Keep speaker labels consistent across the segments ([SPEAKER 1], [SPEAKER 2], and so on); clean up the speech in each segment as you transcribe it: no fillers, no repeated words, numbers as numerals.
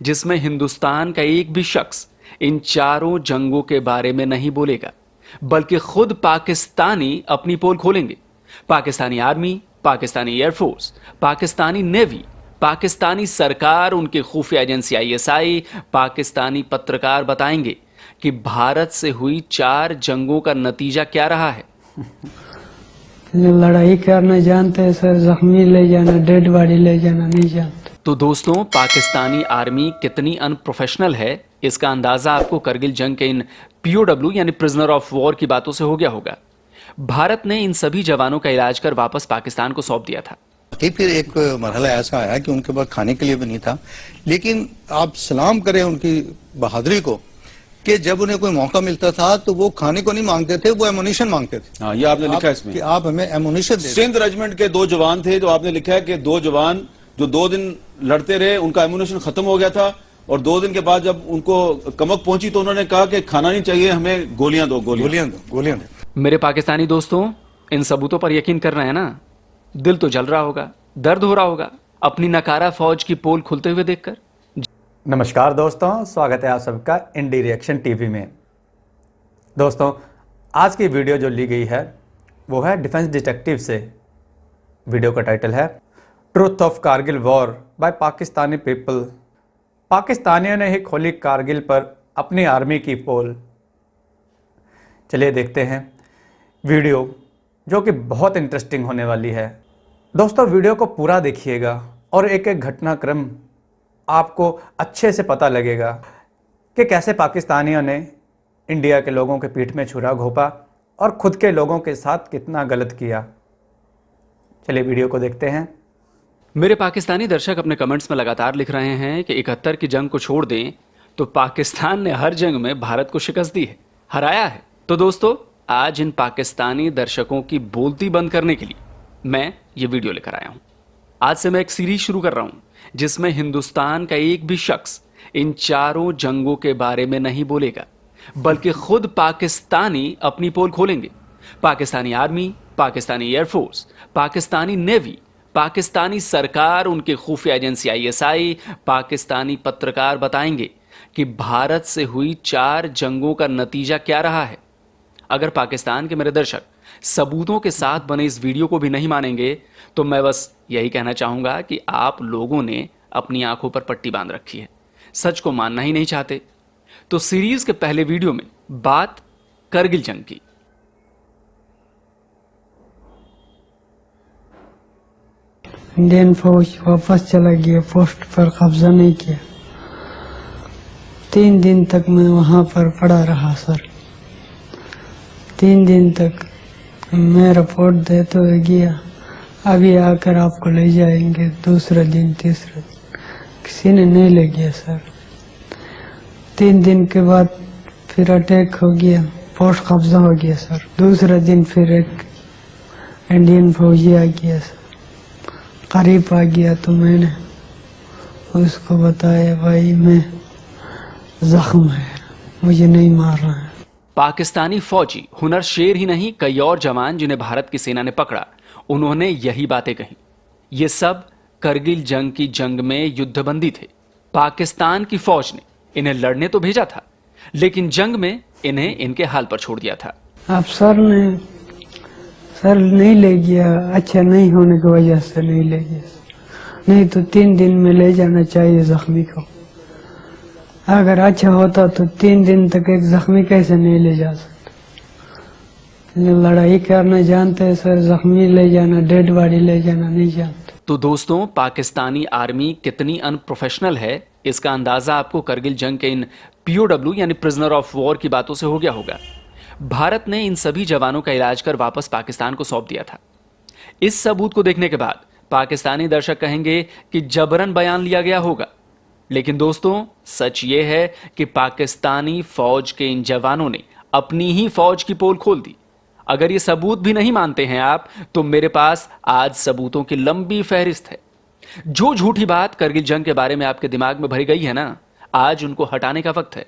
[SPEAKER 1] जिसमें हिंदुस्तान का एक भी शख्स इन चारों जंगों के बारे में नहीं बोलेगा, बल्कि खुद पाकिस्तानी अपनी पोल खोलेंगे। Pakistani army, Pakistani air force, Pakistani navy, Pakistani सरकार, उनकी खुफिया एजेंसी आईएसआई, पाकिस्तानी पत्रकार बताएंगे कि भारत से हुई 4 जंगों का नतीजा क्या रहा है।
[SPEAKER 2] लड़ाई करना जानते हैं सर, जख्मी ले जाना, डेड बॉडी ले जाना नहीं जानते।
[SPEAKER 1] तो दोस्तों, पाकिस्तानी आर्मी कितनी अनप्रोफेशनल है, इसका अंदाजा आपको करगिल जंग के इन पीओडब्ल्यू यानी प्रिजनर ऑफ वॉर की बातों से हो गया होगा। भारत ने इन सभी जवानों का इलाज कर वापस पाकिस्तान को सौंप दिया था।
[SPEAKER 3] फिर एक मरहला ऐसा आया कि उनके पास खाने के लिए भी नहीं था, लेकिन आप सलाम करें उनकी बहादुरी को कि जब उन्हें कोई मौका मिलता था तो वो खाने को नहीं मांगते थे, वो एमुनिशन मांगते थे।
[SPEAKER 4] हाँ, ये आपने लिखा है इसमें
[SPEAKER 3] कि आप हमें एमुनिशन दे।
[SPEAKER 4] सिंध रेजिमेंट के 2 जवान थे, जो आपने लिखा है कि 2 जवान जो 2 दिन लड़ते रहे, उनका एमुनिशन खत्म हो गया था और 2 दिन के बाद जब उनको कमक पहुंची तो उन्होंने कहा कि खाना नहीं चाहिए, हमें गोलियां दो, गोलियां दो।
[SPEAKER 1] मेरे पाकिस्तानी दोस्तों, इन सबूतों पर यकीन कर रहे हैं ना? दिल तो जल रहा होगा, दर्द हो रहा होगा अपनी नकारा फौज की पोल खुलते हुए देखकर।
[SPEAKER 5] नमस्कार दोस्तों, स्वागत है आप सबका इंडी रिएक्शन टीवी में। दोस्तों, आज की वीडियो जो ली गई है वो है डिफेंस डिटेक्टिव से। वीडियो का टाइटल है truth of Kargil war by Pakistani people. पाकिस्तानियों ने ही खोली कारगिल पर अपनी आर्मी की पोल। चलिए देखते हैं वीडियो, जो कि बहुत इंटरेस्टिंग होने वाली है। दोस्तों, वीडियो को पूरा देखिएगा और एक एक घटनाक्रम आपको अच्छे से पता लगेगा कि कैसे पाकिस्तानियों ने इंडिया के लोगों के पीठ में छुरा घोंपा और खुद के लोगों के साथ कितना गलत किया। चलिए वीडियो को देखते हैं।
[SPEAKER 1] मेरे पाकिस्तानी दर्शक अपने कमेंट्स में लगातार लिख रहे हैं कि 71 की जंग को छोड़ दें तो पाकिस्तान ने हर जंग में भारत को शिकस्त दी है, हराया है। तो दोस्तों, आज इन पाकिस्तानी दर्शकों की बोलती बंद करने के लिए मैं ये वीडियो लेकर आया हूं। आज से मैं एक सीरीज शुरू कर रहा हूं जिसमें हिंदुस्तान का एक भी शख्स इन चारों जंगों के बारे में नहीं बोलेगा, बल्कि खुद पाकिस्तानी अपनी पोल खोलेंगे। Pakistani army, Pakistani air force, Pakistani navy, Pakistani सरकार, उनकी खुफिया एजेंसी आईएसआई, पाकिस्तानी पत्रकार बताएंगे कि भारत से हुई 4 जंगों का नतीजा क्या रहा है। अगर पाकिस्तान के मेरे दर्शक सबूतों के साथ बने इस वीडियो को भी नहीं मानेंगे तो मैं बस यही कहना चाहूंगा कि आप लोगों ने अपनी आंखों पर पट्टी बांध रखी है, सच को मानना ही नहीं चाहते। तो सीरीज के पहले वीडियो में बात करगिल जंग की।
[SPEAKER 2] इंडियन फौज वापस चला गया, पोस्ट पर कब्जा नहीं किया। 3 दिन तक मैं वहां पर पड़ा रहा सर। 3 दिन तक मैं रिपोर्ट देते हुए गया, अभी आकर आपको ले जाएंगे। दूसरा दिन, तीसरा दिन किसी ने नहीं ले गया सर। 3 दिन के बाद फिर अटैक हो गया, पोस्ट कब्जा हो गया सर। दूसरा दिन फिर एक इंडियन फौजी आ गया सर, करीब आ गया तो मैंने उसको बताया, भाई मैं जख्म है, मुझे नहीं मार रहा है।
[SPEAKER 1] पाकिस्तानी फौजी हुनर शेर ही नहीं, कई और जवान जिन्हें भारत की सेना ने पकड़ा, उन्होंने यही बातें कही। ये सब करगिल जंग की जंग में युद्धबंदी थे। पाकिस्तान की फौज ने इन्हें लड़ने तो भेजा था, लेकिन जंग में इन्हें इनके हाल पर छोड़ दिया था।
[SPEAKER 2] अब सर नहीं ले गया, अच्छा नहीं होने की वजह से नहीं ले गया, नहीं तो 3 दिन में ले जाना चाहिए जख्मी को। अगर अच्छा होता तो 3 दिन तक एक जख्मी कैसे नहीं ले जा सकते। लड़ाई करना जानते हैं सर, जख्मी ले जाना, डेड बॉडी ले जाना नहीं जानते।
[SPEAKER 1] तो दोस्तों, पाकिस्तानी आर्मी कितनी अनप्रोफेशनल है, इसका अंदाजा आपको करगिल जंग के इन पीओडब्ल्यू यानी प्रिजनर ऑफ वॉर की बातों से हो गया होगा। भारत ने इन सभी जवानों का इलाज कर वापस पाकिस्तान को सौंप दिया था। इस सबूत को देखने के बाद पाकिस्तानी दर्शक कहेंगे कि जबरन बयान लिया गया होगा, लेकिन दोस्तों, सच ये है कि पाकिस्तानी फौज के इन जवानों ने अपनी ही फौज की पोल खोल दी। अगर ये सबूत भी नहीं मानते हैं आप, तो मेरे पास आज सबूतों की लंबी फहरिस्त है। जो झूठी बात करगिल जंग के बारे में आपके दिमाग में भरी गई है ना, आज उनको हटाने का वक्त है।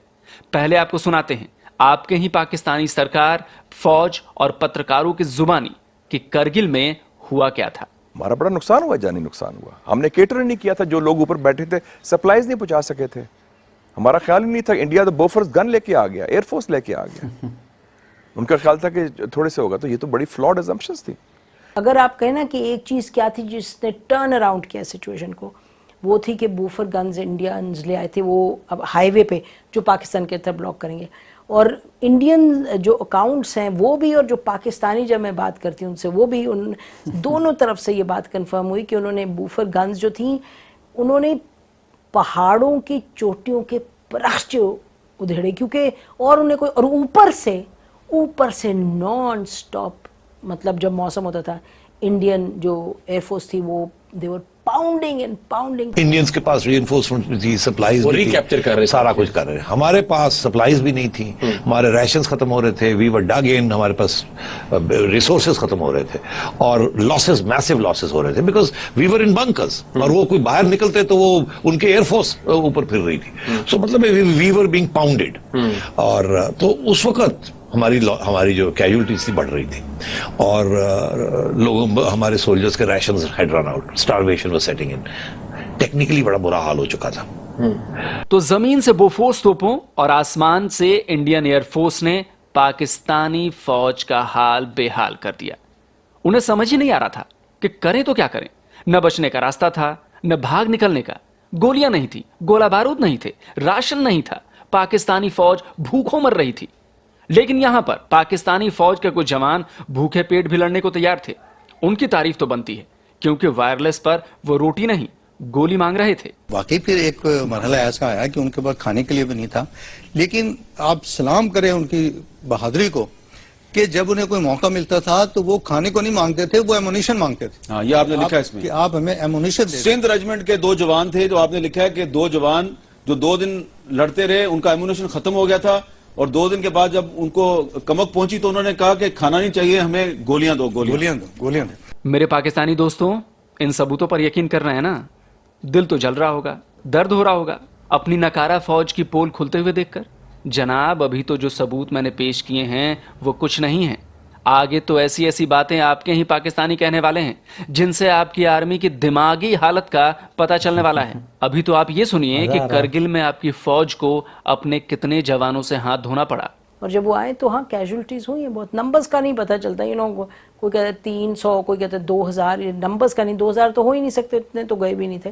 [SPEAKER 1] पहले आपको सुनाते हैं आपके ही पाकिस्तानी सरकार, फौज और पत्रकारों की जुबानी कि करगिल में हुआ क्या था।
[SPEAKER 6] हमारा बड़ा नुकसान हुआ, जानी नुकसान हुआ। हमने केटर नहीं किया था, जो लोग ऊपर बैठे थे सप्लाईज नहीं पहुंचा सके थे। हमारा ख्याल ही नहीं था। इंडिया तो बोफर्स गन लेके आ गया, एयरफोर्स लेके आ गया। उनका ख्याल था कि थोड़े से होगा। तो ये तो बड़ी फ्लॉड अजम्पशंस थी।
[SPEAKER 7] अगर आप कहें ना कि एक चीज़ क्या थी जिसने टर्न अराउंड किया सिचुएशन को, वो थी कि बूफर गन्स इंडियंस ले आए थे, वो अब हाईवे पे जो पाकिस्तान के तरफ ब्लॉक करेंगे। और इंडियन जो अकाउंट्स हैं वो भी, और जो पाकिस्तानी जब मैं बात करती हूँ उनसे, वो भी, उन दोनों तरफ से ये बात कंफर्म हुई कि उन्होंने बूफर गन्स जो थी, उन्होंने पहाड़ों की चोटियों के पराश्चे उधेड़े, क्योंकि और उन्हें कोई, और ऊपर से नॉन स्टॉप, मतलब जब मौसम होता था, इंडियन जो एयरफोर्स थी वो देवर पाउंडिंग एंड पाउंडिंग।
[SPEAKER 8] इंडियंस के पास रीइंफोर्समेंट भी थी, सप्लाईज भी
[SPEAKER 9] रिकैप्चर कर रहे,
[SPEAKER 8] सारा कुछ कर रहे। हमारे पास सप्लाईज भी नहीं थी, हमारे राशंस खत्म हो रहे थे, वी वर डग इन, हमारे पास रिसोर्सेज खत्म हो रहे थे, और लॉसेस, मैसिव लॉसेस हो रहे थे, because we were in bunkers. और वो कोई बाहर निकलते तो वो उनके एयरफोर्स ऊपर फिर रही थी। सो मतलब वी वर बीइंग पाउंडेड। और तो उस वक्त हमारी जो कैजुअलिटीज थी बढ़ रही थी, और लोगों, हमारे सोल्जर्स के rations had run out, starvation was setting in. Technically बड़ा बुरा हाल हो चुका था।
[SPEAKER 1] तो जमीन से बोफोर्स तोपों और आसमान से इंडियन एयरफोर्स ने पाकिस्तानी फौज का हाल बेहाल कर दिया। उन्हें समझ ही नहीं आ रहा था कि करें तो क्या करें। न बचने का रास्ता था, न भाग निकलने का। गोलियां नहीं थी, गोला बारूद नहीं थे, राशन नहीं था। पाकिस्तानी फौज भूखों मर रही थी। लेकिन यहां पर पाकिस्तानी फौज के कुछ जवान भूखे पेट भी लड़ने को तैयार थे। उनकी तारीफ तो बनती है, क्योंकि वायरलेस पर वो रोटी नहीं, गोली मांग रहे थे।
[SPEAKER 3] वाकई फिर एक मरहला ऐसा आया कि उनके पास खाने के लिए भी नहीं था। लेकिन आप सलाम करें उनकी बहादुरी को कि जब उन्हें कोई मौका मिलता था तो वो खाने को नहीं मांगते थे, वो एमुनिशन मांगते थे।
[SPEAKER 4] हाँ, ये आपने लिखा है इसमें
[SPEAKER 3] कि आप हमें एमुनिशन दे।
[SPEAKER 4] सिंध रेजिमेंट के 2 जवान थे, जो आपने लिखा है कि 2 जवान जो 2 दिन लड़ते रहे, उनका एमुनिशन खत्म हो गया था, और 2 दिन के बाद जब उनको कमक पहुंची तो उन्होंने कहा कि खाना नहीं चाहिए, हमें गोलियां दो, गोलियां दो।
[SPEAKER 1] मेरे पाकिस्तानी दोस्तों, इन सबूतों पर यकीन कर रहे हैं ना? दिल तो जल रहा होगा, दर्द हो रहा होगा अपनी नकारा फौज की पोल खुलते हुए देखकर। जनाब, अभी तो जो सबूत मैंने पेश किए हैं वो कुछ नहीं है। आगे तो ऐसी ऐसी बातें आपके ही पाकिस्तानी कहने वाले हैं जिनसे आपकी आर्मी की दिमागी हालत का पता चलने वाला है। अभी तो आप ये सुनिए कि करगिल में आपकी फौज को अपने कितने जवानों से हाथ धोना पड़ा।
[SPEAKER 7] और जब वो आए तो हाँ, कैजुअलिटीज हुई हैं बहुत। नंबर्स का नहीं पता चलता, कोई कहता है 300, कोई कहता है 2000, ये नंबर्स का नहीं। 2000 तो हो ही नहीं सकते, इतने तो गए भी नहीं थे।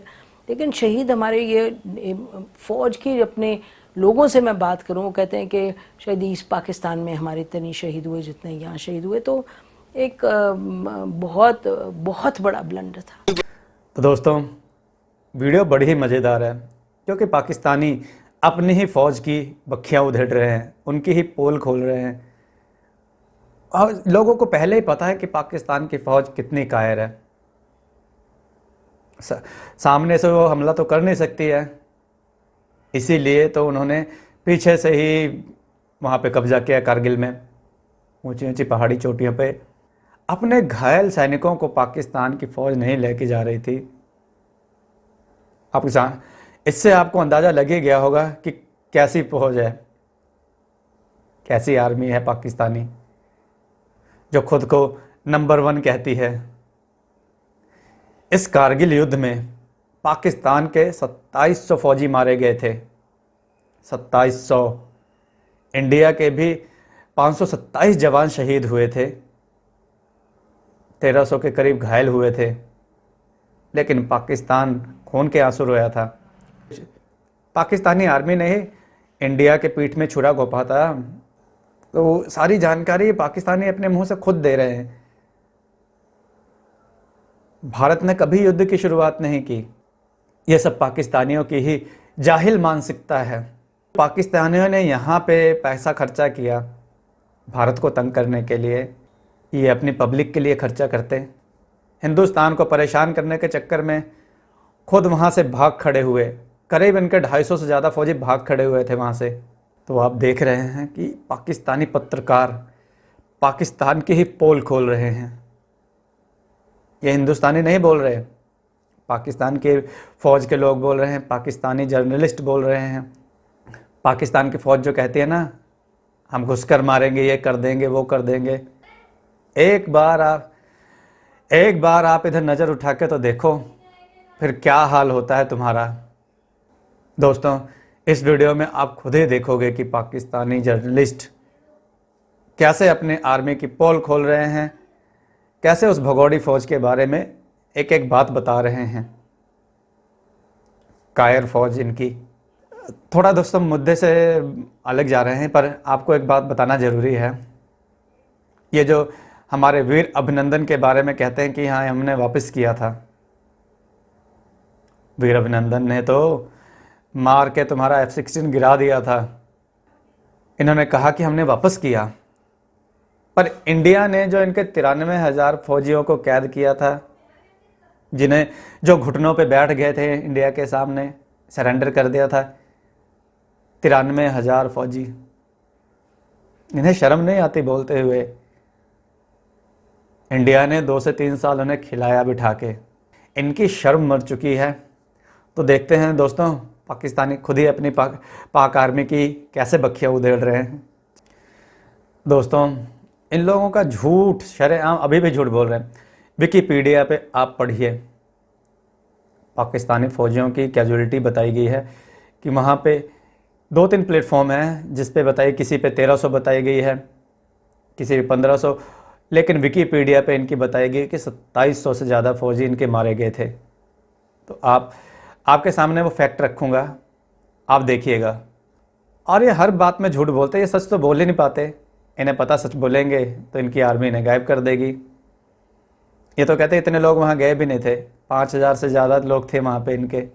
[SPEAKER 7] लेकिन शहीद हमारे ये फौज के अपने लोगों से मैं बात करूं, वो कहते हैं कि शायद ईस्ट पाकिस्तान में हमारे इतने नहीं शहीद हुए जितने यहाँ शहीद हुए। तो एक बहुत बहुत बड़ा ब्लंडर था।
[SPEAKER 5] तो दोस्तों, वीडियो बड़ी ही मज़ेदार है, क्योंकि पाकिस्तानी अपनी ही फ़ौज की बखियाँ उधेड़ रहे हैं, उनकी ही पोल खोल रहे हैं। और लोगों को पहले ही पता है कि पाकिस्तान की फ़ौज कितनी कायर है। सामने से वो हमला तो कर नहीं सकती है, इसीलिए तो उन्होंने पीछे से ही वहाँ पे कब्जा किया कारगिल में, ऊंची ऊंची पहाड़ी चोटियों पे। अपने घायल सैनिकों को पाकिस्तान की फ़ौज नहीं लेके जा रही थी। इससे आपको अंदाज़ा लग ही गया होगा कि कैसी फ़ौज है, कैसी आर्मी है पाकिस्तानी, जो खुद को नंबर 1 कहती है। इस कारगिल युद्ध में पाकिस्तान के 2700 फौजी मारे गए थे, 2700। इंडिया के भी 527 जवान शहीद हुए थे, 1300 के करीब घायल हुए थे। लेकिन पाकिस्तान खून के आंसू रोया था। पाकिस्तानी आर्मी ने ही इंडिया के पीठ में छुरा घोंपा था। तो सारी जानकारी पाकिस्तानी अपने मुंह से खुद दे रहे हैं। भारत ने कभी युद्ध की शुरुआत नहीं की। यह सब पाकिस्तानियों की ही जाहिल मानसिकता है। पाकिस्तानियों ने यहाँ पे पैसा खर्चा किया भारत को तंग करने के लिए। ये अपनी पब्लिक के लिए खर्चा करते। हिंदुस्तान को परेशान करने के चक्कर में खुद वहाँ से भाग खड़े हुए। करीब इनके 250 से ज़्यादा फौजी भाग खड़े हुए थे वहाँ से। तो आप देख रहे हैं कि पाकिस्तानी पत्रकार पाकिस्तान की ही पोल खोल रहे हैं। ये हिंदुस्तानी नहीं बोल रहे, पाकिस्तान के फ़ौज के लोग बोल रहे हैं, पाकिस्तानी जर्नलिस्ट बोल रहे हैं। पाकिस्तान की फ़ौज जो कहती है ना, हम घुसकर मारेंगे, ये कर देंगे, वो कर देंगे। एक बार आप एक बार आप इधर नज़र उठा के तो देखो, फिर क्या हाल होता है तुम्हारा। दोस्तों, इस वीडियो में आप खुद ही देखोगे कि पाकिस्तानी जर्नलिस्ट कैसे अपने आर्मी की पोल खोल रहे हैं, कैसे उस भगोड़ी फौज के बारे में एक एक बात बता रहे हैं। कायर फौज इनकी। थोड़ा दोस्तों मुद्दे से अलग जा रहे हैं, पर आपको एक बात बताना ज़रूरी है। ये जो हमारे वीर अभिनंदन के बारे में कहते हैं कि हाँ हमने वापस किया था, वीर अभिनंदन ने तो मार के तुम्हारा F-16 गिरा दिया था। इन्होंने कहा कि हमने वापस किया, पर इंडिया ने जो इनके 93,000 फौजियों को कैद किया था, जिन्हें जो घुटनों पे बैठ गए थे इंडिया के सामने, सरेंडर कर दिया था 93,000 फौजी। इन्हें शर्म नहीं आती बोलते हुए? इंडिया ने 2 से 3 साल उन्हें खिलाया बिठा के, इनकी शर्म मर चुकी है। तो देखते हैं दोस्तों, पाकिस्तानी खुद ही अपनी पाक आर्मी की कैसे बखियाँ उधेड़ रहे हैं। दोस्तों, इन लोगों का झूठ शरेआम अभी भी झूठ बोल रहे हैं। विकिपीडिया पे आप पढ़िए, पाकिस्तानी फ़ौजियों की कैजुअलिटी बताई गई है कि वहाँ पे 2-3 प्लेटफॉर्म हैं जिस पे बताई, किसी पे 1300 बताई गई है, किसी पे 1500, लेकिन विकिपीडिया पे इनकी बताई गई कि 2700 से ज़्यादा फ़ौजी इनके मारे गए थे। तो आपके सामने वो फैक्ट रखूँगा, आप देखिएगा। और ये हर बात में झूठ बोलते हैं, ये सच तो बोल ही नहीं पाते। इन्हें पता सच बोलेंगे तो इनकी आर्मी इन्हें गायब कर देगी। ये तो कहते इतने लोग वहाँ गए भी नहीं थे, 5,000 से ज़्यादा लोग थे वहाँ पे इनके,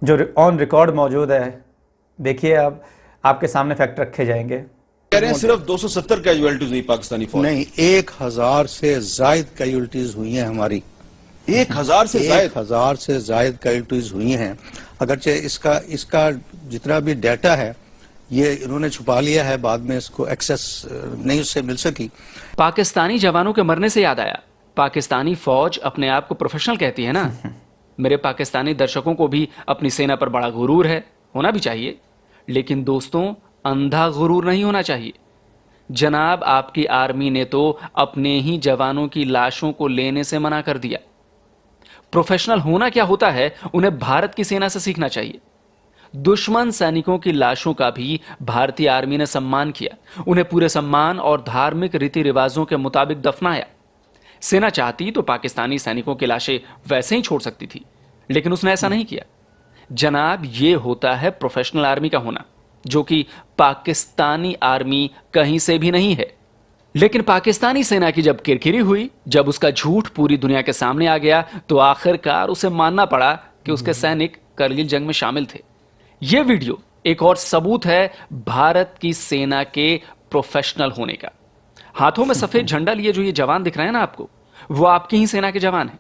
[SPEAKER 5] जो ऑन रिकॉर्ड मौजूद है। देखिए, आप आपके सामने फैक्ट रखे जाएंगे।
[SPEAKER 4] कह रहे हैं सिर्फ 270 कैजुअलिटीज हुई पाकिस्तानी फौज।
[SPEAKER 3] नहीं, 1,000 से जायद कैजुअलिटीज हुई हैं हमारी।
[SPEAKER 4] 1,000 से जायद?
[SPEAKER 3] 1,000 से जायद कैजुअलिटीज हुई हैं। अगरचे इसका जितना भी डाटा है ये इन्होंने छुपा लिया है, बाद में इसको एक्सेस नहीं उससे मिल सकी।
[SPEAKER 1] पाकिस्तानी जवानों के मरने से याद आया, पाकिस्तानी फौज अपने आप को प्रोफेशनल कहती है ना। मेरे पाकिस्तानी दर्शकों को भी अपनी सेना पर बड़ा गुरूर है, होना भी चाहिए, लेकिन दोस्तों अंधा गुरूर नहीं होना चाहिए। जनाब, आपकी आर्मी ने तो अपने ही जवानों की लाशों को लेने से मना कर दिया। प्रोफेशनल होना क्या होता है, उन्हें भारत की सेना से सीखना चाहिए। दुश्मन सैनिकों की लाशों का भी भारतीय आर्मी ने सम्मान किया, उन्हें पूरे सम्मान और धार्मिक रीति रिवाजों के मुताबिक दफनाया। सेना चाहती तो पाकिस्तानी सैनिकों की लाशें वैसे ही छोड़ सकती थी, लेकिन उसने ऐसा नहीं किया। जनाब, ये होता है प्रोफेशनल आर्मी का होना, जो कि पाकिस्तानी आर्मी कहीं से भी नहीं है। लेकिन पाकिस्तानी सेना की जब किरकिरी हुई, जब उसका झूठ पूरी दुनिया के सामने आ गया, तो आखिरकार उसे मानना पड़ा कि उसके सैनिक करगिल जंग में शामिल थे। यह वीडियो एक और सबूत है भारत की सेना के प्रोफेशनल होने का। हाथों में सफेद झंडा लिए जो ये जवान दिख रहे हैं ना आपको, वो आपकी ही सेना के जवान हैं।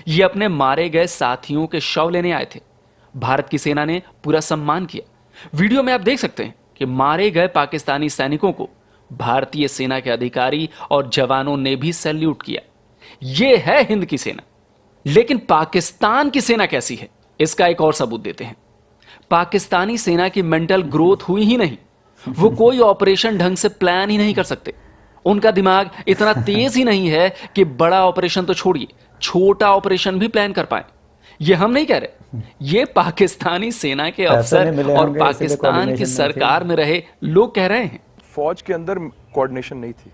[SPEAKER 1] ये अपने मारे गए साथियों के शव लेने आए थे। भारत की सेना ने पूरा सम्मान किया। वीडियो में आप देख सकते हैं कि मारे गए पाकिस्तानी सैनिकों को भारतीय सेना के अधिकारी और जवानों ने भी सैल्यूट किया। यह है हिंद की सेना। लेकिन पाकिस्तान की सेना कैसी है, इसका एक और सबूत देते हैं। पाकिस्तानी सेना की मेंटल ग्रोथ हुई ही नहीं। वो कोई ऑपरेशन ढंग से प्लान ही नहीं कर सकते। उनका दिमाग इतना तेज ही नहीं है कि बड़ा ऑपरेशन तो छोड़िए, छोटा ऑपरेशन भी प्लान कर पाए। ये हम नहीं कह रहे, ये पाकिस्तानी सेना के अफसर और पाकिस्तान की सरकार में रहे लोग कह रहे हैं।
[SPEAKER 6] फौज के अंदर कोऑर्डिनेशन नहीं थी।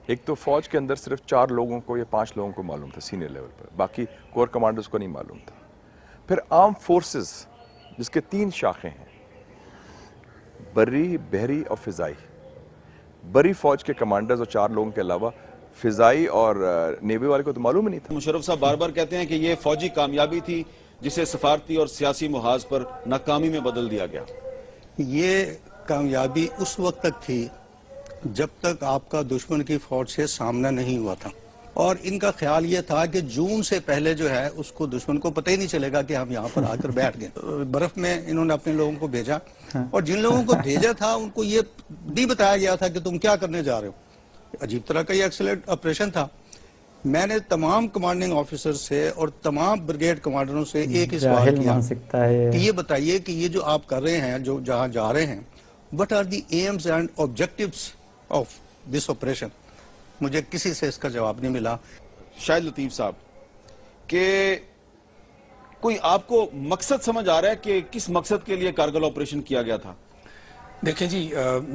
[SPEAKER 6] एक तो फौज के अंदर सिर्फ 4 लोगों को या 5 लोगों को मालूम था सीनियर लेवल पर, बाकी कोर कमांडर्स को नहीं मालूम था। फिर आर्म फोर्सेस जिसके 3 शाखें हैं, बर्री, बहरी और फिजाई। बरी फौज के कमांडर्स और 4 लोगों के अलावा फिजाई और नेवी वाले को तो मालूम ही नहीं था।
[SPEAKER 4] मुशर्रफ साहब बार बार कहते हैं कि ये फौजी कामयाबी थी जिसे सफारती और सियासी मुहाज पर नाकामी में बदल दिया गया।
[SPEAKER 3] ये कामयाबी उस वक्त तक थी जब तक आपका दुश्मन की फौज से सामना नहीं हुआ था, और इनका ख्याल ये था कि जून से पहले जो है उसको दुश्मन को पता ही नहीं चलेगा कि हम यहाँ पर आकर बैठ गए। बर्फ में इन्होंने अपने लोगों को भेजा, और जिन लोगों को भेजा था उनको ये नहीं बताया गया था कि तुम क्या करने जा रहे हो। अजीब तरह का ये एक्सीलेंट ऑपरेशन था। मैंने तमाम कमांडिंग ऑफिसर से और तमाम ब्रिगेड कमांडरों से एक ही सवाल किया कि ये बताइए कि ये जो आप कर रहे हैं, जो जहाँ जा रहे हैं, what are the aims and objectives of this operation. मुझे किसी से इसका जवाब नहीं मिला।
[SPEAKER 4] शाहिद लतीफ साहब के कोई आपको मकसद समझ आ रहा है कि किस मकसद के लिए कारगिल ऑपरेशन किया गया था?
[SPEAKER 9] देखें जी,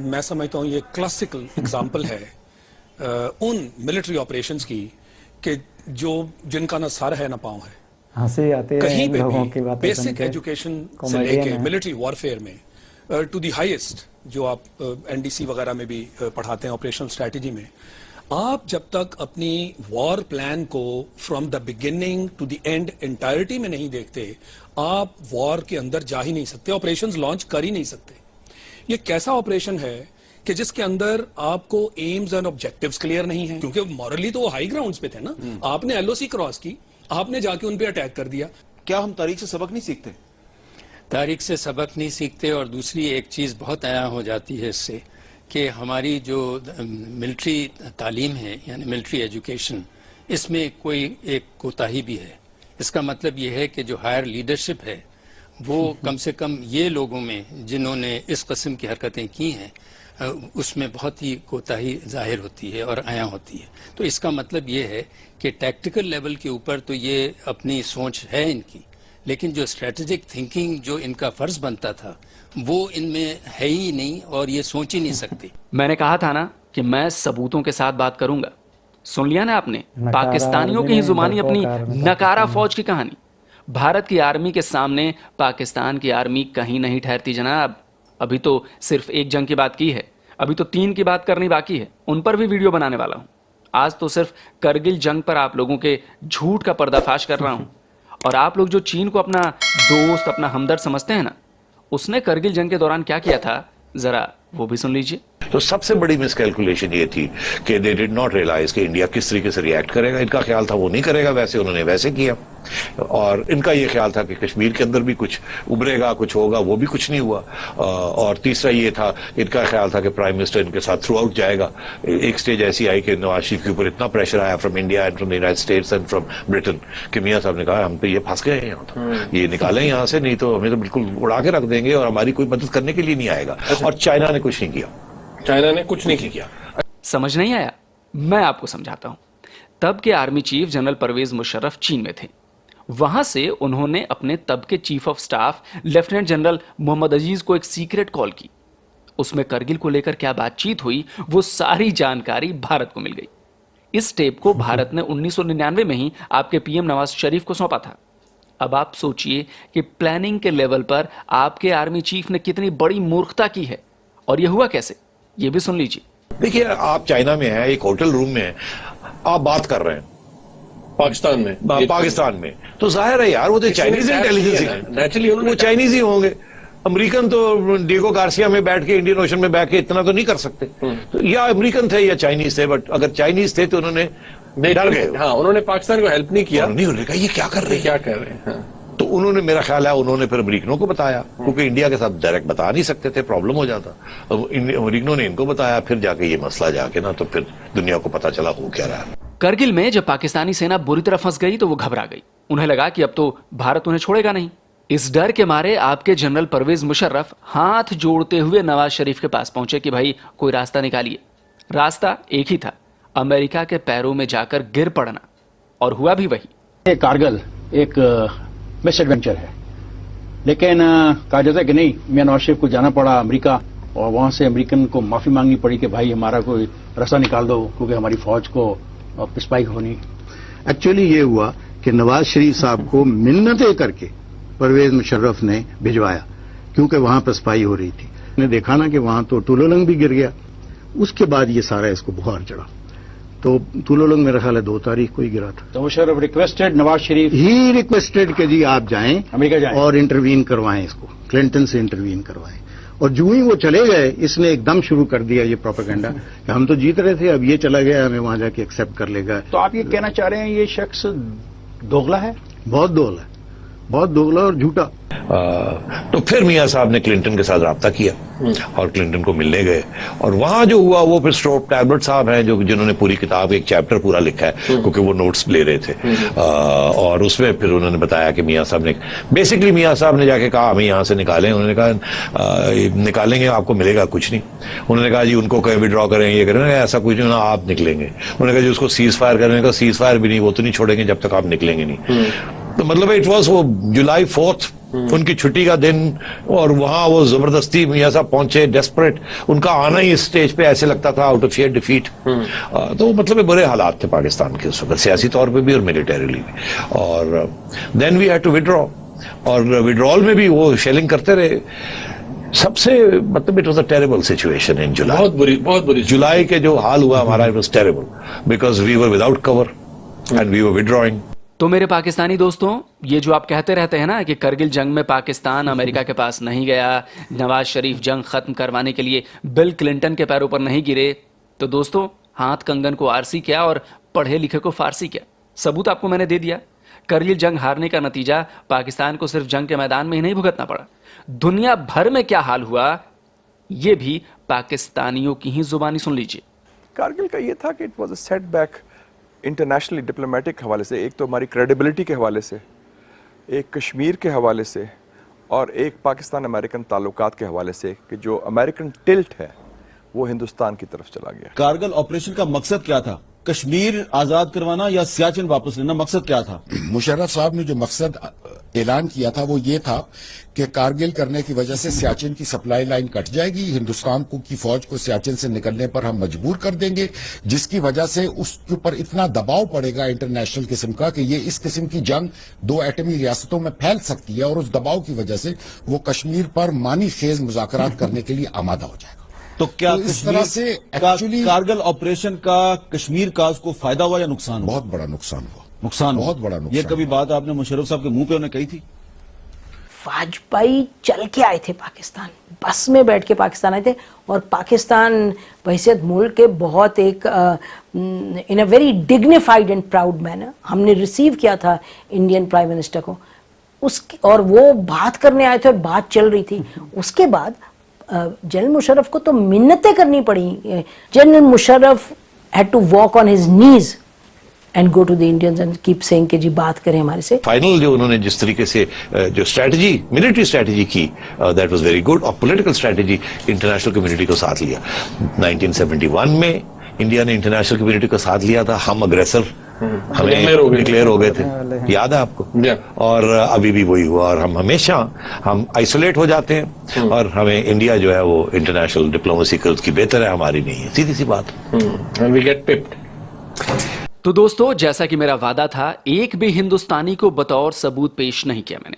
[SPEAKER 9] मैं समझता हूँ ये क्लासिकल एग्जाम्पल है उन मिलिट्री ऑपरेशंस की कि जिनका ना सर है ना पांव है।
[SPEAKER 5] हंसी आती है
[SPEAKER 9] कहीं
[SPEAKER 5] इन
[SPEAKER 9] पे
[SPEAKER 5] लोगों
[SPEAKER 9] भी
[SPEAKER 5] की बातें सुन
[SPEAKER 9] बेसिक
[SPEAKER 5] के।
[SPEAKER 9] एजुकेशन से
[SPEAKER 5] कॉमेडियन
[SPEAKER 9] लेके
[SPEAKER 5] है।
[SPEAKER 9] मिलिट्री वॉरफेयर में टू द हाईएस्ट जो आप एनडीसी वगैरह में भी पढ़ाते हैं ऑपरेशनल स्ट्रेटजी में, आप जब तक अपनी वॉर प्लान को from the beginning to the end entirety में नहीं देखते, आप वॉर के अंदर जा ही नहीं सकते, ऑपरेशंस लॉन्च कर ही नहीं सकते। ये कैसा ऑपरेशन है कि जिसके अंदर आपको एम्स एंड ऑब्जेक्टिव्स क्लियर नहीं है, क्योंकि मॉरली तो वो हाई ग्राउंड्स पे थे ना। आपने एलओसी क्रॉस की, आपने जाके उन पे अटैक कर दिया।
[SPEAKER 4] क्या हम तारीख से सबक नहीं सीखते?
[SPEAKER 10] तारीख से सबक नहीं सीखते, और दूसरी एक चीज़ बहुत आया हो जाती है इससे कि हमारी जो मिलिट्री तालीम है यानी मिलिट्री एजुकेशन, इसमें कोई एक कोताही भी है। इसका मतलब ये है कि जो हायर लीडरशिप है वो कम से कम ये लोगों में जिन्होंने इस किस्म की हरकतें की हैं उसमें बहुत ही कोताही जाहिर होती है और आया होती है। तो इसका मतलब ये है कि टैक्टिकल लेवल के ऊपर तो ये अपनी सोच है इनकी, लेकिन जो स्ट्रेटेजिक थिंकिंग जो इनका फर्ज बनता था वो इनमें है ही नहीं और ये सोच ही नहीं सकते।
[SPEAKER 1] मैंने कहा था ना कि मैं सबूतों के साथ बात करूंगा। सुन लिया ना आपने,
[SPEAKER 5] नकारा
[SPEAKER 1] पाकिस्तानियों की ही जुबानी अपनी नकारा फौज की कहानी। भारत की आर्मी के सामने पाकिस्तान की आर्मी कहीं नहीं ठहरती जनाब। अभी तो सिर्फ एक जंग की बात की है, अभी तो 3 की बात करनी बाकी है, उन पर भी वीडियो बनाने वाला हूं। आज तो सिर्फ करगिल जंग पर आप लोगों के झूठ का पर्दाफाश कर रहा हूं। और आप लोग जो चीन को अपना दोस्त, अपना हमदर्द समझते हैं ना, उसने करगिल जंग के दौरान क्या किया था, जरा वो भी सुन लीजिए।
[SPEAKER 8] तो सबसे बड़ी मिसकैलकुलेशन ये थी कि दे डिड नॉट रियलाइज कि इंडिया किस तरीके से रिएक्ट करेगा। इनका ख्याल था वो नहीं करेगा वैसे, उन्होंने वैसे किया। और इनका ये ख्याल था कि कश्मीर के अंदर भी कुछ उभरेगा, कुछ होगा, वो भी कुछ नहीं हुआ। और तीसरा ये था, इनका ख्याल था कि प्राइम मिनिस्टर इनके साथ थ्रू आउट जाएगा। एक स्टेज ऐसी आई कि नवाज शरीफ के ऊपर इतना प्रेशर आया from India and from the United states and from Britain कि मियां साहब ने कहा हम तो ये फंस गए हैं यहाँ, तो ये निकालें यहाँ से, नहीं तो हमें तो बिल्कुल उड़ा के रख देंगे और हमारी कोई मदद करने के लिए नहीं आएगा। और चाइना ने कुछ नहीं किया,
[SPEAKER 9] चाइना ने कुछ नहीं किया।
[SPEAKER 1] समझ नहीं आया? मैं आपको समझाता हूं। तब के army chief general Pervez Musharraf चीन में थे। वहां से उन्होंने अपने तब के chief of staff lieutenant general Mohammad Aziz को एक सीक्रेट कॉल की। उसमें करगिल को लेकर क्या बातचीत हुई वो सारी जानकारी भारत को मिल गई। इस टेप को भारत ने 1999 में ही आपके पीएम नवाज शरीफ को सौंपा था। अब आप सोचिए कि प्लानिंग के लेवल पर आपके आर्मी चीफ ने कितनी बड़ी मूर्खता की है। और यह हुआ कैसे, ये भी सुन लीजिए।
[SPEAKER 8] देखिए, आप चाइना में हैं, एक होटल रूम में आप बात कर रहे हैं
[SPEAKER 9] पाकिस्तान में,
[SPEAKER 8] पाकिस्तान में, तो जाहिर है यार वो तो चाइनीज इंटेलिजेंस नेचुरली वो चाइनीज ही होंगे। अमेरिकन तो डिएगो गार्सिया में बैठ के इंडियन ओशन में बैठ के इतना तो नहीं कर सकते। तो या अमेरिकन थे या चाइनीज थे, बट अगर चाइनीज थे तो उन्होंने डर गए।
[SPEAKER 9] हाँ, उन्होंने पाकिस्तान को हेल्प नहीं किया।
[SPEAKER 8] नहीं, उन्होंने कहा ये क्या कर रहे हैं,
[SPEAKER 9] क्या कर रहे हैं। हाँ।
[SPEAKER 8] तो उन्होंने, मेरा ख्याल है उन्होंने फिर अमेरिकनों को बताया, क्योंकि इंडिया के साथ डायरेक्ट बता नहीं सकते थे, प्रॉब्लम हो जाता। अब अमेरिकनों ने इनको बताया, फिर जाके ये मसला जाके ना तो फिर दुनिया को पता चला हो क्या रहा है।
[SPEAKER 1] करगिल में जब पाकिस्तानी सेना बुरी तरह फंस गई तो वो घबरा गई। उन्हें लगा कि अब तो भारत उन्हें छोड़ेगा नहीं। इस डर के मारे आपके जनरल परवेज मुशर्रफ हाथ जोड़ते हुए नवाज शरीफ के पास पहुंचे कि भाई कोई रास्ता निकालिए। रास्ता एक ही था, अमेरिका के पैरों में जाकर गिर पड़ना। और हुआ भी वही।
[SPEAKER 11] कारगिल एक मिस एडवेंचर है, लेकिन कहा जाता है कि नहीं, मियां नवाज शरीफ को जाना पड़ा अमेरिका और वहां से अमेरिकन को माफी मांगनी पड़ी कि भाई हमारा कोई रास्ता निकाल दो, क्योंकि हमारी फौज को पिस्पाई होनी।
[SPEAKER 12] एक्चुअली ये हुआ कि नवाज शरीफ साहब को मिन्नतें करके परवेज मुशर्रफ ने भिजवाया, क्योंकि वहां पिस्पाई हो रही थी। ने देखा ना कि वहां तो टुलोलंग भी गिर गया। उसके बाद ये सारा इसको बुखार चढ़ा। तो टुलोलंग मेरा ख्याल है 2 तारीख को ही गिरा था।
[SPEAKER 11] तो Musharraf requested Nawaz Sharif,
[SPEAKER 12] he requested कि जी आप जाएं
[SPEAKER 11] अमेरिका जाएं
[SPEAKER 12] और इंटरवीन करवाएं, इसको क्लिंटन से इंटरवीन करवाएं। और जो ही वो चले गए, इसने एकदम शुरू कर दिया ये प्रोपेगेंडा कि हम तो जीत रहे थे, अब ये चला गया, हमें वहां जाके एक्सेप्ट कर लेगा।
[SPEAKER 11] तो आप ये कहना चाह रहे हैं ये शख्स दोगला है?
[SPEAKER 12] बहुत दोगला है, बहुत दोगला और झूठा।
[SPEAKER 8] तो फिर मियां साहब ने क्लिंटन के साथ रब्ता किया और क्लिंटन को मिलने गए, और वहां जो हुआ वो फिर स्ट्रोप टैबलेट साहब हैं जिन्होंने पूरी किताब, एक चैप्टर पूरा लिखा है, क्योंकि वो नोट्स ले रहे थे। और उसमें फिर उन्होंने बताया कि मियां साहब ने बेसिकली जाके कहा हमें यहाँ से निकालें। उन्होंने कहा निकालेंगे आपको मिलेगा कुछ नहीं। उन्होंने कहा जी उनको कहीं विड्रॉ करें, ये करें, ऐसा कुछ नहीं, आप निकलेंगे। उन्होंने कहा जी उसको सीज फायर करने का, सीज फायर भी नहीं, वो तो नहीं छोड़ेंगे जब तक आप निकलेंगे नहीं। तो मतलब इट वॉज वो जुलाई 4 उनकी छुट्टी का दिन, और वहां वो जबरदस्ती मियां साहब पहुंचे, डेस्परेट। उनका आना ही इस स्टेज पे ऐसे लगता था आउट ऑफ फियर डिफीट। तो मतलब ये बुरे हालात थे पाकिस्तान के उस वक्त, सियासी तौर पे भी और मिलिटरीली भी। और then we had to withdraw, और विड्रॉल में भी वो शेलिंग करते रहे। सबसे मतलब it was a terrible situation in July, बहुत बुरी जुलाई के जो हाल हुआ हमारा, it was terrible because we were without cover and we were withdrawing.
[SPEAKER 1] तो मेरे पाकिस्तानी दोस्तों, ये जो आप कहते रहते हैं ना कि करगिल जंग में पाकिस्तान अमेरिका के पास नहीं गया, नवाज शरीफ जंग खत्म करवाने के लिए बिल क्लिंटन के पैरों पर नहीं गिरे, तो दोस्तों हाथ कंगन को आरसी क्या और पढ़े लिखे को फारसी क्या। सबूत आपको मैंने दे दिया। करगिल जंग हारने का नतीजा पाकिस्तान को सिर्फ जंग के मैदान में ही नहीं भुगतना पड़ा, दुनिया भर में क्या हाल हुआ ये भी पाकिस्तानियों की ही जुबानी सुन लीजिए।
[SPEAKER 6] कारगिल का ये था कि it was a setback internationally diplomatic हवाले से, एक तो हमारी क्रेडिबिलिटी के हवाले से, एक कश्मीर के हवाले से, और एक पाकिस्तान अमेरिकन ताल्लुकात के हवाले से, कि जो अमेरिकन टिल्ट है वो हिंदुस्तान की तरफ चला गया।
[SPEAKER 4] कारगिल ऑपरेशन का मकसद क्या था? कश्मीर आजाद करवाना या सियाचिन वापस लेना? मकसद क्या था?
[SPEAKER 13] मुशर्रफ साहब ने जो मकसद ऐलान किया था वो ये था कि कारगिल करने की वजह से सियाचिन की सप्लाई लाइन कट जाएगी, हिंदुस्तान की फौज को सियाचिन से निकलने पर हम मजबूर कर देंगे, जिसकी वजह से उसके ऊपर इतना दबाव पड़ेगा इंटरनेशनल किस्म का कि ये इस किस्म की जंग 2 एटमी रियासतों में फैल सकती है, और उस दबाव की वजह से वो कश्मीर पर मानी खेज मुज़ाकरात करने के लिए आमादा हो जाएगा।
[SPEAKER 4] तो क्या
[SPEAKER 13] तो इस तरह से एक्चुअली
[SPEAKER 4] कारगिल ऑपरेशन का कश्मीर का उसको फायदा हुआ या नुकसान हुआ?
[SPEAKER 13] बहुत बड़ा नुकसान हुआ।
[SPEAKER 4] बहुत बड़ा नुकसान। ये कभी बात आपने मुशर्रफ साहब के मुंह पे उन्हें कही थी?
[SPEAKER 7] वाजपेयी चल के आए थे पाकिस्तान, बस में बैठ के पाकिस्तान आए थे, और पाकिस्तान बहैसियत मुल्क के बहुत एक in a very dignified and proud manner हमने रिसीव किया था इंडियन प्राइम मिनिस्टर को। और वो बात करने आए थे और बात चल रही थी। उसके बाद जनरल मुशर्रफ को तो मिन्नतें करनी पड़ी। General Musharraf had to walk on his knees and go to the Indians and keep saying कि जी बात करें हमारे से।
[SPEAKER 8] फाइनल जो उन्होंने जिस तरीके से जो स्ट्रैटेजी, मिलिट्री स्ट्रैटेजी की, दैट वाज वेरी गुड, और पॉलिटिकल स्ट्रैटेजी इंटरनेशनल कम्युनिटी को साथ लिया। 1971 में इंडिया ने इंटरनेशनल कम्युनिटी को साथ लिया था, हम अग्रेसर हमें डिक्लेयर हो गए थे, याद है आपको? और अभी भी वही हुआ, और हम हमेशा आइसोलेट हो जाते हैं, और हमें इंडिया जो है वो इंटरनेशनल डिप्लोमेसी की बेहतर है, हमारी नहीं है, सीधी सी बात।
[SPEAKER 11] We get pipped.
[SPEAKER 1] तो दोस्तों, जैसा कि मेरा वादा था, एक भी हिंदुस्तानी को बतौर सबूत पेश नहीं किया मैंने।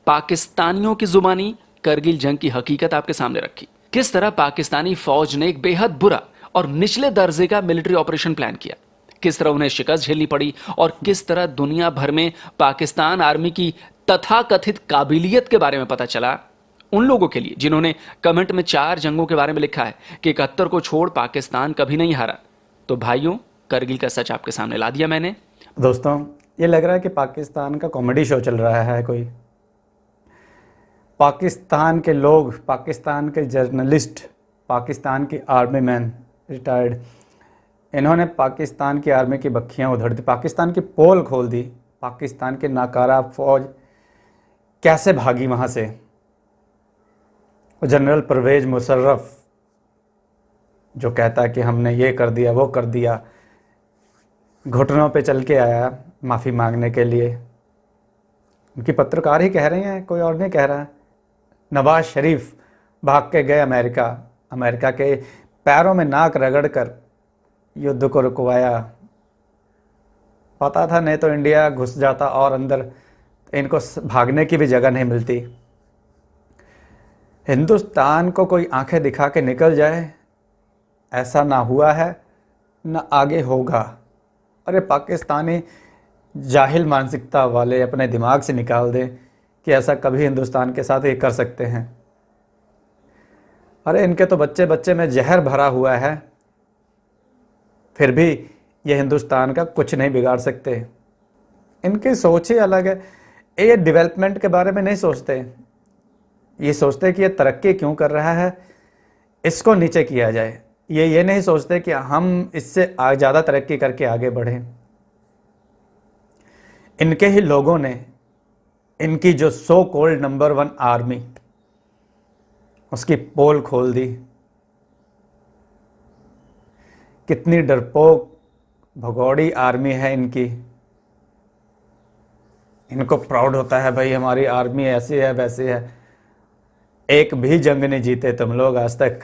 [SPEAKER 1] पाकिस्तानियों की जुबानी करगिल जंग की हकीकत आपके सामने रखी। किस तरह पाकिस्तानी फौज ने एक बेहद बुरा और निचले दर्जे का मिलिट्री ऑपरेशन प्लान किया, किस तरह उन्हें शिकस्त झेलनी पड़ी, और किस तरह दुनिया भर में पाकिस्तान आर्मी की तथाकथित काबिलियत के बारे में पता चला उन लोगों के लिए जिन्होंने कमेंट में 4 जंगों के बारे में लिखा है कि 71 को छोड़ पाकिस्तान कभी नहीं हारा। तो भाइयों, करगिल का सच आपके सामने ला दिया मैंने।
[SPEAKER 5] दोस्तों, ये लग रहा है कि पाकिस्तान का कॉमेडी शो चल रहा है कोई। पाकिस्तान के लोग, पाकिस्तान के जर्नलिस्ट, पाकिस्तान की आर्मी मैन रिटायर्ड, इन्होंने पाकिस्तान की आर्मी की बखियां उधड़ दी, पाकिस्तान की पोल खोल दी। पाकिस्तान के नाकारा फौज कैसे भागी वहाँ से। जनरल परवेज मुशर्रफ जो कहता है कि हमने ये कर दिया, वो कर दिया, घुटनों पे चल के आया माफ़ी मांगने के लिए। उनकी पत्रकार ही कह रहे हैं, कोई और नहीं कह रहा है। नवाज शरीफ भाग के गए अमेरिका, अमेरिका के पैरों में नाक रगड़कर युद्ध को रुकवाया। पता था नहीं तो इंडिया घुस जाता और अंदर इनको भागने की भी जगह नहीं मिलती। हिंदुस्तान को कोई आंखें दिखा के निकल जाए, ऐसा ना हुआ है ना आगे होगा। अरे पाकिस्तानी जाहिल मानसिकता वाले अपने दिमाग से निकाल दें कि ऐसा कभी हिंदुस्तान के साथ ये कर सकते हैं। अरे इनके तो बच्चे बच्चे में जहर भरा हुआ है, फिर भी ये हिंदुस्तान का कुछ नहीं बिगाड़ सकते। इनकी सोच ही अलग है। ये डेवलपमेंट के बारे में नहीं सोचते, ये सोचते कि ये तरक्की क्यों कर रहा है, इसको नीचे किया जाए। ये नहीं सोचते कि हम इससे ज़्यादा तरक्की करके आगे बढ़ें। इनके ही लोगों ने इनकी जो सो कॉल्ड नंबर 1 आर्मी, उसकी पोल खोल दी। कितनी डरपोक भगौड़ी आर्मी है इनकी। इनको प्राउड होता है भाई हमारी आर्मी ऐसी है वैसी है। एक भी जंग नहीं जीते तुम लोग आज तक।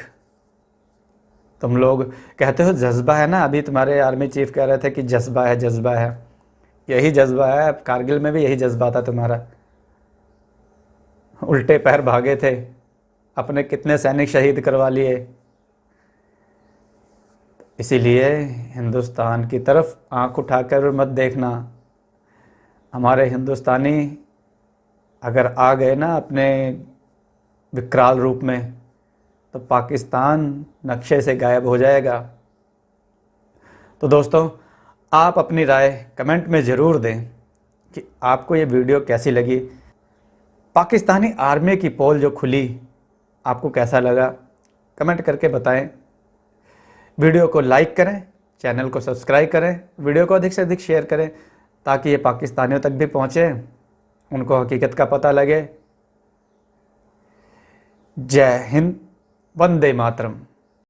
[SPEAKER 5] तुम लोग कहते हो जज्बा है ना, अभी तुम्हारे आर्मी चीफ कह रहे थे कि जज्बा है, जज्बा है। यही जज्बा है, कारगिल में भी यही जज्बा था तुम्हारा। उल्टे पैर भागे थे, अपने कितने सैनिक शहीद करवा लिए। इसीलिए हिंदुस्तान की तरफ आंख उठाकर मत देखना। हमारे हिंदुस्तानी अगर आ गए ना अपने विकराल रूप में, तो पाकिस्तान नक्शे से गायब हो जाएगा। तो दोस्तों, आप अपनी राय कमेंट में ज़रूर दें कि आपको ये वीडियो कैसी लगी। पाकिस्तानी आर्मी की पोल जो खुली, आपको कैसा लगा, कमेंट करके बताएं। वीडियो को लाइक करें, चैनल को सब्सक्राइब करें, वीडियो को अधिक से अधिक शेयर करें, ताकि ये पाकिस्तानियों तक भी पहुँचे, उनको हकीकत का पता लगे। जय हिंद, वंदे मातरम।